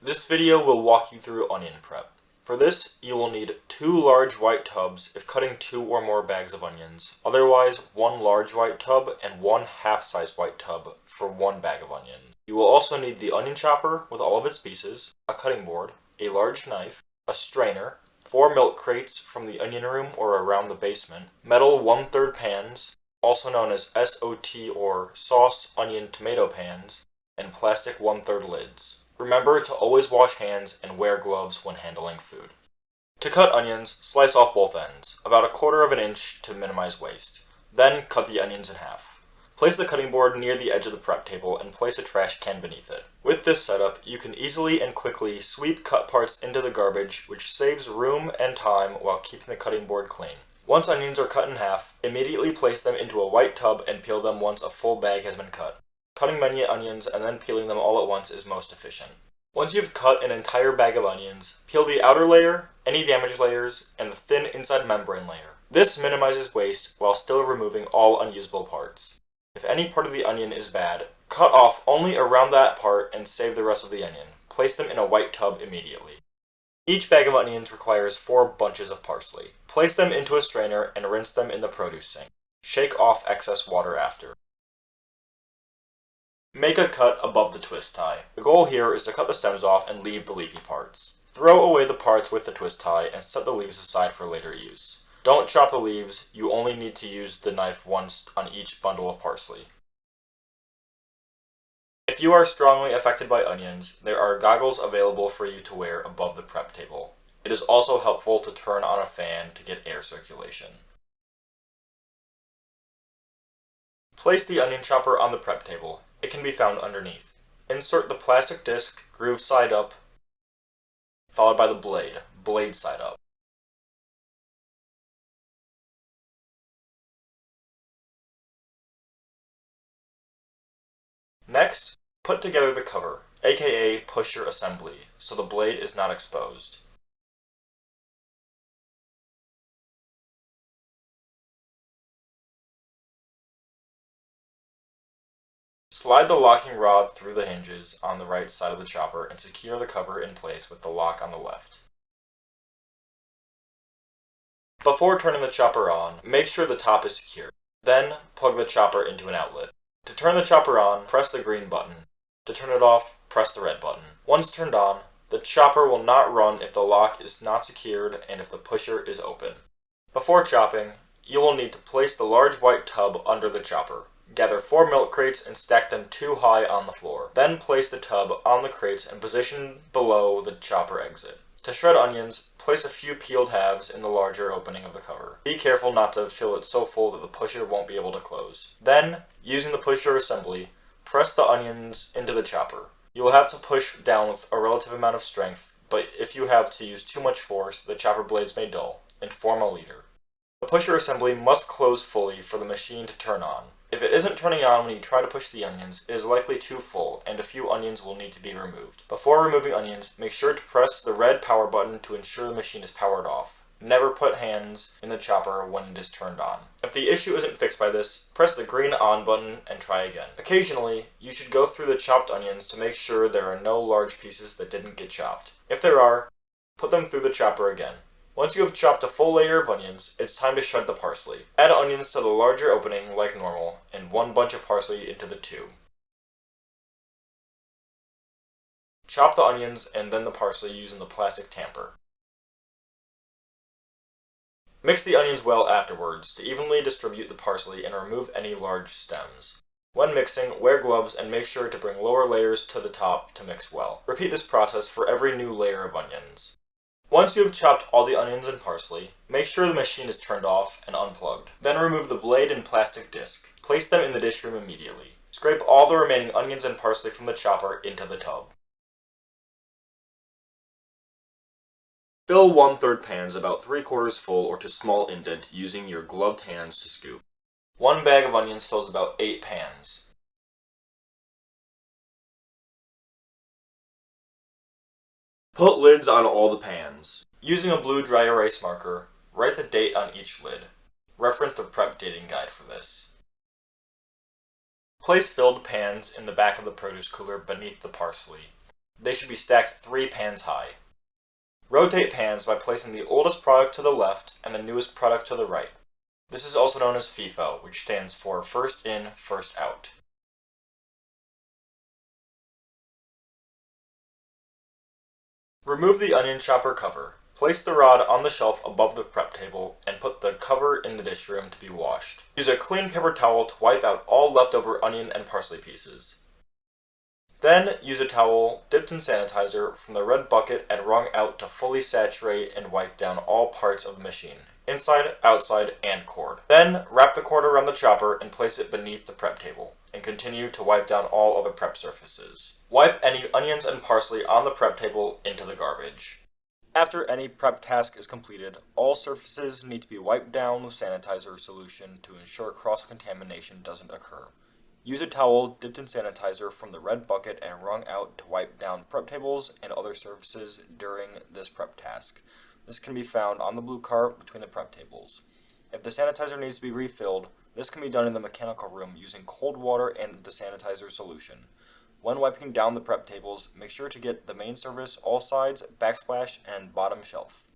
This video will walk you through onion prep. For this, you will need 2 large white tubs if cutting 2 or more bags of onions, otherwise 1 large white tub and 1 half-size white tub for 1 bag of onions. You will also need the onion chopper with all of its pieces, a cutting board, a large knife, a strainer, 4 milk crates from the onion room or around the basement, metal 1/3 pans, also known as SOT or sauce, onion, tomato pans, and plastic 1/3 lids. Remember to always wash hands and wear gloves when handling food. To cut onions, slice off both ends, about 1/4 inch to minimize waste. Then cut the onions in half. Place the cutting board near the edge of the prep table and place a trash can beneath it. With this setup, you can easily and quickly sweep cut parts into the garbage, which saves room and time while keeping the cutting board clean. Once onions are cut in half, immediately place them into a white tub and peel them once a full bag has been cut. Cutting many onions and then peeling them all at once is most efficient. Once you've cut an entire bag of onions, peel the outer layer, any damaged layers, and the thin inside membrane layer. This minimizes waste while still removing all unusable parts. If any part of the onion is bad, cut off only around that part and save the rest of the onion. Place them in a white tub immediately. Each bag of onions requires 4 bunches of parsley. Place them into a strainer and rinse them in the produce sink. Shake off excess water after. Make a cut above the twist tie. The goal here is to cut the stems off and leave the leafy parts. Throw away the parts with the twist tie and set the leaves aside for later use. Don't chop the leaves, you only need to use the knife once on each bundle of parsley. If you are strongly affected by onions, there are goggles available for you to wear above the prep table. It is also helpful to turn on a fan to get air circulation. Place the onion chopper on the prep table. It can be found underneath. Insert the plastic disc, groove side up, followed by the blade side up. Next, put together the cover, aka pusher assembly, so the blade is not exposed. Slide the locking rod through the hinges on the right side of the chopper and secure the cover in place with the lock on the left. Before turning the chopper on, make sure the top is secure. Then, plug the chopper into an outlet. To turn the chopper on, press the green button. To turn it off, press the red button. Once turned on, the chopper will not run if the lock is not secured and if the pusher is open. Before chopping, you will need to place the large white tub under the chopper. Gather 4 milk crates and stack them 2 high on the floor. Then place the tub on the crates and position below the chopper exit. To shred onions, place a few peeled halves in the larger opening of the cover. Be careful not to fill it so full that the pusher won't be able to close. Then, using the pusher assembly, press the onions into the chopper. You will have to push down with a relative amount of strength, but if you have to use too much force, the chopper blades may dull and form a leader. The pusher assembly must close fully for the machine to turn on. If it isn't turning on when you try to push the onions, it is likely too full, and a few onions will need to be removed. Before removing onions, make sure to press the red power button to ensure the machine is powered off. Never put hands in the chopper when it is turned on. If the issue isn't fixed by this, press the green on button and try again. Occasionally, you should go through the chopped onions to make sure there are no large pieces that didn't get chopped. If there are, put them through the chopper again. Once you have chopped a full layer of onions, it's time to shred the parsley. Add onions to the larger opening like normal, and 1 bunch of parsley into the tube. Chop the onions and then the parsley using the plastic tamper. Mix the onions well afterwards to evenly distribute the parsley and remove any large stems. When mixing, wear gloves and make sure to bring lower layers to the top to mix well. Repeat this process for every new layer of onions. Once you have chopped all the onions and parsley, make sure the machine is turned off and unplugged. Then remove the blade and plastic disc. Place them in the dish room immediately. Scrape all the remaining onions and parsley from the chopper into the tub. Fill 1/3 pans about 3/4 full or to small indent using your gloved hands to scoop. 1 bag of onions fills about 8 pans. Put lids on all the pans. Using a blue dry erase marker, write the date on each lid. Reference the prep dating guide for this. Place filled pans in the back of the produce cooler beneath the parsley. They should be stacked 3 pans high. Rotate pans by placing the oldest product to the left and the newest product to the right. This is also known as FIFO, which stands for first in, first out. Remove the onion chopper cover. Place the rod on the shelf above the prep table and put the cover in the dish room to be washed. Use a clean paper towel to wipe out all leftover onion and parsley pieces. Then use a towel dipped in sanitizer from the red bucket and wrung out to fully saturate and wipe down all parts of the machine, inside, outside, and cord. Then wrap the cord around the chopper and place it beneath the prep table, and continue to wipe down all other prep surfaces. Wipe any onions and parsley on the prep table into the garbage. After any prep task is completed, all surfaces need to be wiped down with sanitizer solution to ensure cross-contamination doesn't occur. Use a towel dipped in sanitizer from the red bucket and wrung out to wipe down prep tables and other surfaces during this prep task. This can be found on the blue cart between the prep tables. If the sanitizer needs to be refilled, this can be done in the mechanical room using cold water and the sanitizer solution. When wiping down the prep tables, make sure to get the main surface, all sides, backsplash, and bottom shelf.